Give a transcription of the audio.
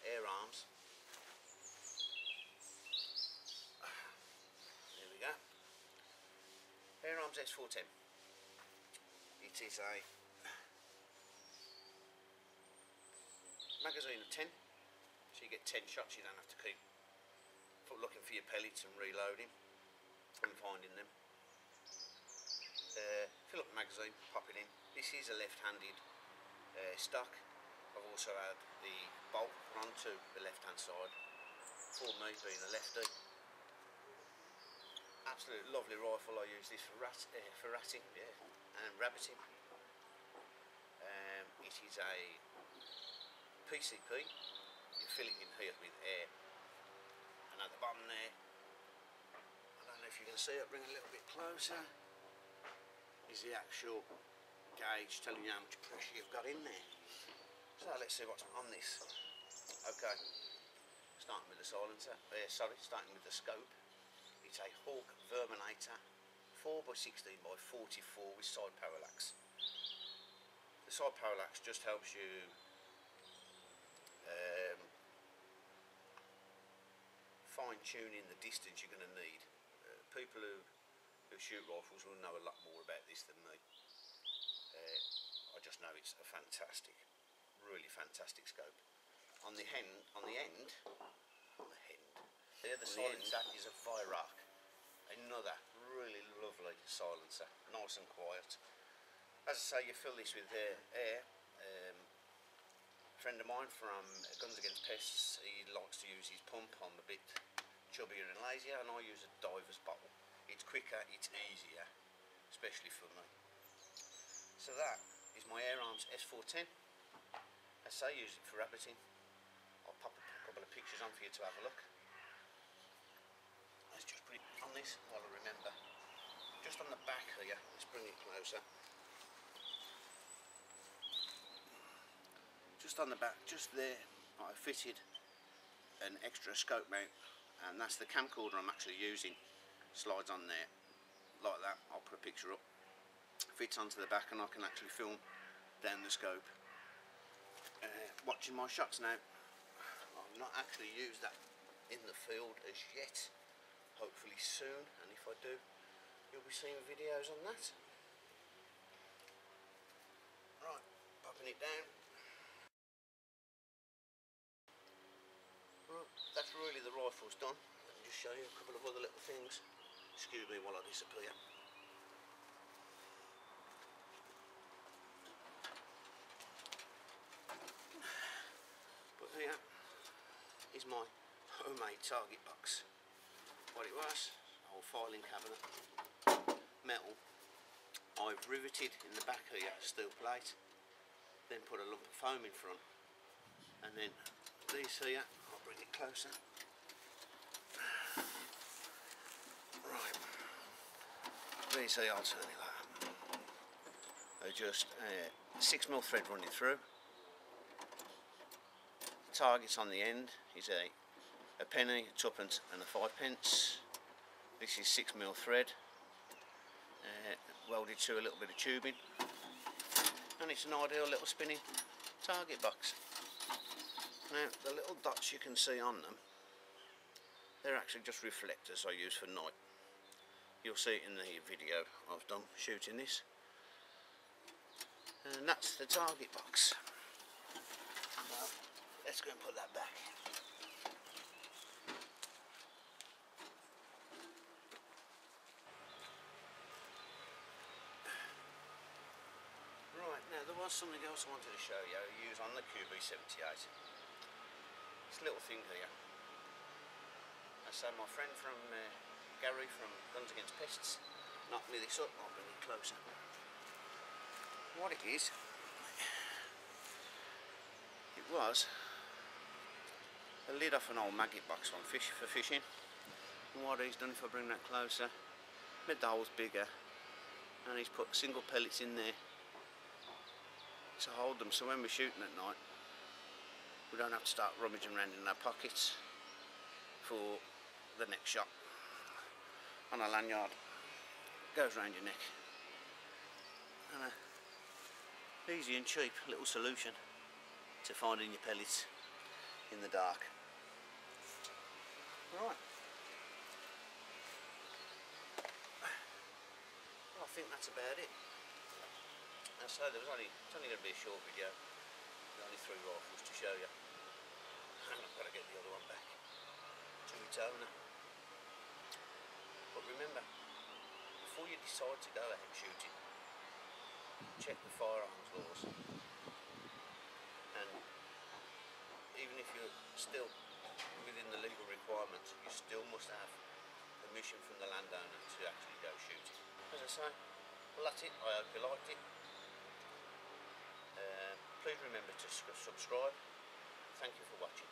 air arms. There we go. Air arms S410. It is a magazine of 10, so you get 10 shots. You don't have to keep looking for your pellets and reloading and finding them. Fill up the magazine, pop it in. This is a left-handed stock. I've also had the bolt put onto the left-hand side for me, being a lefty. Absolutely lovely rifle. I use this for ratting, and rabbiting. It is a PCP. You fill it in here with air, and at the bottom there, I don't know if you can see it, bring it a little bit closer, is the actual gauge telling you how much pressure you've got in there. So let's see what's on this. Okay, starting with the silencer, starting with the scope. It's a Hawk Verminator 4x16x44 with side parallax. The side parallax just helps you fine tuning the distance you're going to need. People who shoot rifles will know a lot more about this than me. I just know it's a fantastic, really fantastic scope. On the end, the other silencer is a Viroc, another really lovely silencer, nice and quiet. As I say, you fill this with air. A friend of mine from Guns Against Pests, he likes to use his pump. I'm a bit chubbier and lazier, and I use a diver's bottle. It's quicker, it's easier, especially for me. So that is my Air Arms S410. As I say, use it for rabbiting. I'll pop a couple of pictures on for you to have a look. Let's just put it on this while I remember. Just on the back here, let's bring it closer. Just on the back, just there, I fitted an extra scope mount, and that's the camcorder I'm actually using. Slides on there, like that. I'll put a picture up. Fits onto the back, and I can actually film down the scope. Watching my shots now. I've not actually used that in the field as yet. Hopefully soon, and if I do, you'll be seeing videos on that. Right, popping it down. Right, that's really the rifle's done. Let me just show you a couple of other little things. Excuse me while I disappear. But here is my homemade target box. What it was, a whole filing cabinet, metal. I've riveted in the back here steel plate, then put a lump of foam in front, and then these here, I'll bring it closer. Right, these here, I'll turn it like that. They're just 6mm thread running through. The targets on the end is a penny, a tuppence and a 5p. This is 6mm thread, welded to a little bit of tubing, and it's an ideal little spinning target box. Now the little dots you can see on them, they're actually just reflectors I use for night. You'll see it in the video I've done shooting this. And that's the target box. Well, let's go and put that back. Right, now there was something else I wanted to show you I use on the QB78. This little thing here. So my friend from Gary from Guns Against Pests knocked me this up. I'll bring it closer. What it is, it was a lid off an old maggot box for fishing. And what he's done, if I bring that closer, made the holes bigger, and he's put single pellets in there to hold them, so when we're shooting at night we don't have to start rummaging around in our pockets for the next shot. On a lanyard, goes around your neck, and a easy and cheap little solution to finding your pellets in the dark. Alright. Well, I think that's about it. And so it's only going to be a short video. There's only 3 rifles to show you. And I've got to get the other one back to its owner. But remember, before you decide to go out shooting, check the firearms laws. And even if you're still within the legal requirements, you still must have permission from the landowner to actually go shooting. As I say, well, that's it. I hope you liked it. Please remember to subscribe. Thank you for watching.